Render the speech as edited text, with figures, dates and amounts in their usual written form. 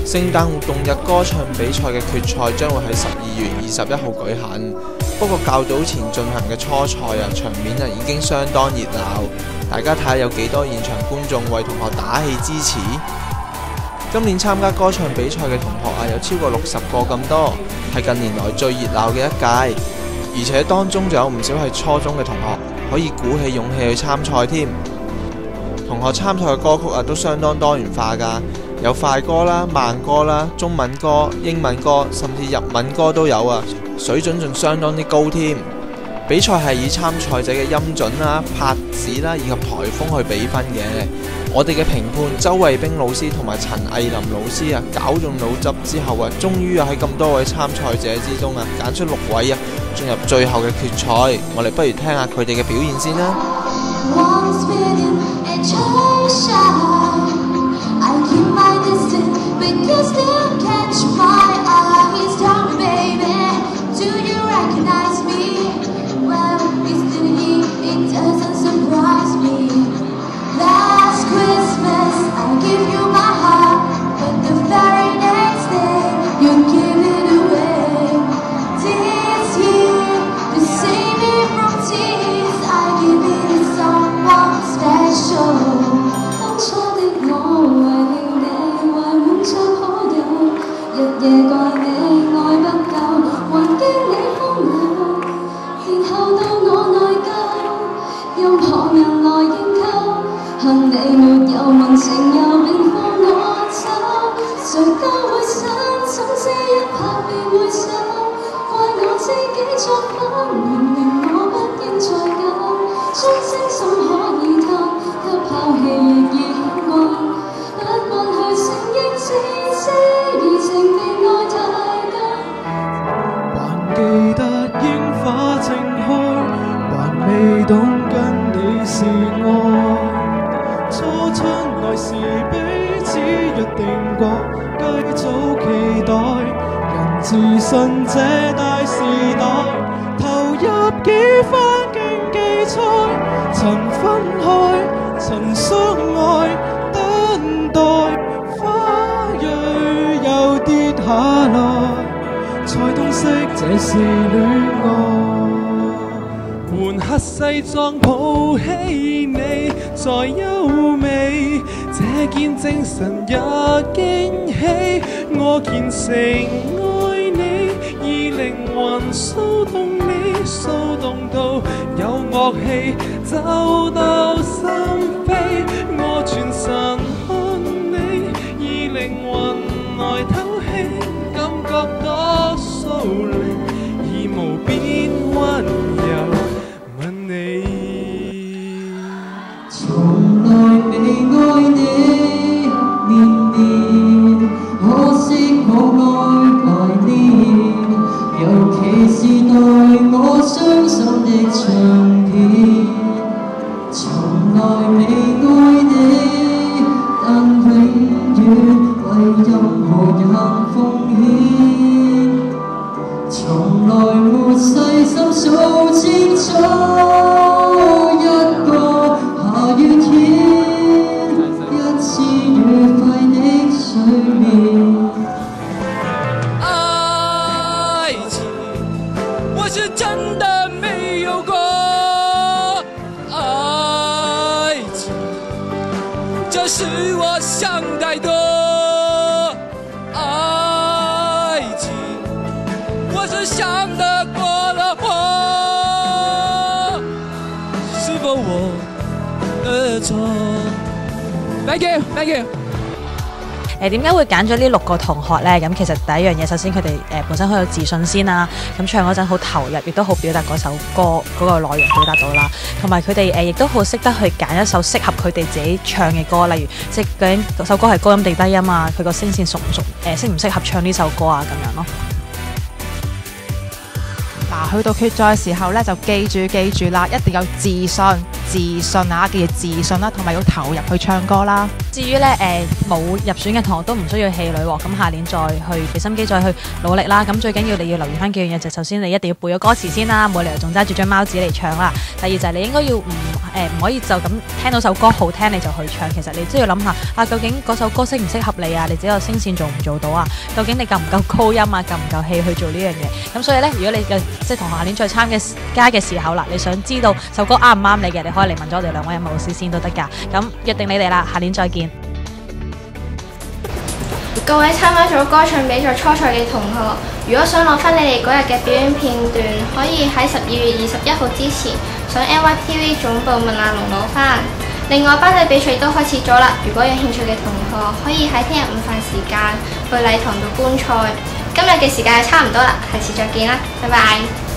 聖誕活動日歌唱比賽嘅決賽將會喺12月21號舉行。不過較早前進行嘅初賽場面已經相當熱鬧。大家睇下有幾多現場觀眾為同學打氣支持。今年參加歌唱比賽嘅同學有超過60個咁多，係近年來最熱鬧嘅一屆。而且當中仲有唔少係初中嘅同學，可以鼓起勇氣去參賽添。同學參賽嘅歌曲都相當多元化㗎，有快歌啦、慢歌啦、中文歌、英文歌，甚至日文歌都有啊，水準仲相當之高添。比賽係以參賽者嘅音準啦、拍子啦以及颱風去比分嘅。我哋嘅評判周慧冰老師同埋陳藝林老師絞盡腦汁之後終於喺咁多位參賽者之中揀出6位進入最後嘅決賽。我哋不如聽下佢哋嘅表現先啦。自信這大時代，投入幾番競技賽，曾分開，曾相愛，等待花蕊又跌下來，才洞悉這是戀愛。換黑西裝抱起你，在優美，這件精神也驚喜，我虔誠。靈魂騷動你，騷動到有樂器走到心扉，我全神看你，以靈魂來透氣，感覺多騷靈，以無邊溫柔吻你。從來未愛你綿綿，可惜我愛懷念。尤其是待我傷心的唱片，從來未愛你，但永遠為任何人奉獻，從來沒細心數清楚一個下雨天，一次愉快的睡眠。是真的沒有過愛情，這是我想太多。愛情，我是想得過了火，是否我的錯 ？Thank you, thank you。點解會揀咗呢6個同學呢？咁其實第一樣嘢，首先佢哋本身好有自信先啦，咁唱嗰陣好投入，亦都好表達嗰首歌嗰個內容表達到啦。同埋佢哋亦都好識得去揀一首適合佢哋自己唱嘅歌，例如即係究竟嗰首歌係高音定低音啊，佢個聲線熟唔熟，適唔適合唱呢首歌啊咁樣咯。嗱，去到決賽嘅時候咧，就記住啦，一定有自信、自信啊，記住自信啦，同埋要投入去唱歌啦。至於咧冇入選嘅同學都唔需要氣餒喎，咁下年再去俾心機再去努力啦。咁最緊要你要留意翻幾樣嘢，就首先你一定要背咗歌詞先啦，冇理由仲揸住張貓紙嚟唱啦。第二就係你應該要唔可以就咁聽到首歌好聽你就去唱，其實你都要諗下啊，究竟嗰首歌適唔適合你啊？你自己個聲線做唔做到啊？究竟你夠唔夠高音啊？夠唔夠氣去做呢樣嘢？咁所以咧，如果你即係同下年再參加嘅時候啦，你想知道首歌啱唔啱你嘅，你可以嚟問咗我哋兩位音樂老師先都得㗎。咁約定你哋啦，下年再見。各位參加咗歌唱比賽初賽嘅同學，如果想攞翻你哋嗰日嘅表演片段，可以喺12月21號之前上 NYTV 總部問阿龍攞翻。另外班際比賽都開始咗啦，如果有興趣嘅同學可以喺聽日午飯時間去禮堂度觀賽。今日嘅時間就差唔多啦，下次再見啦，拜拜。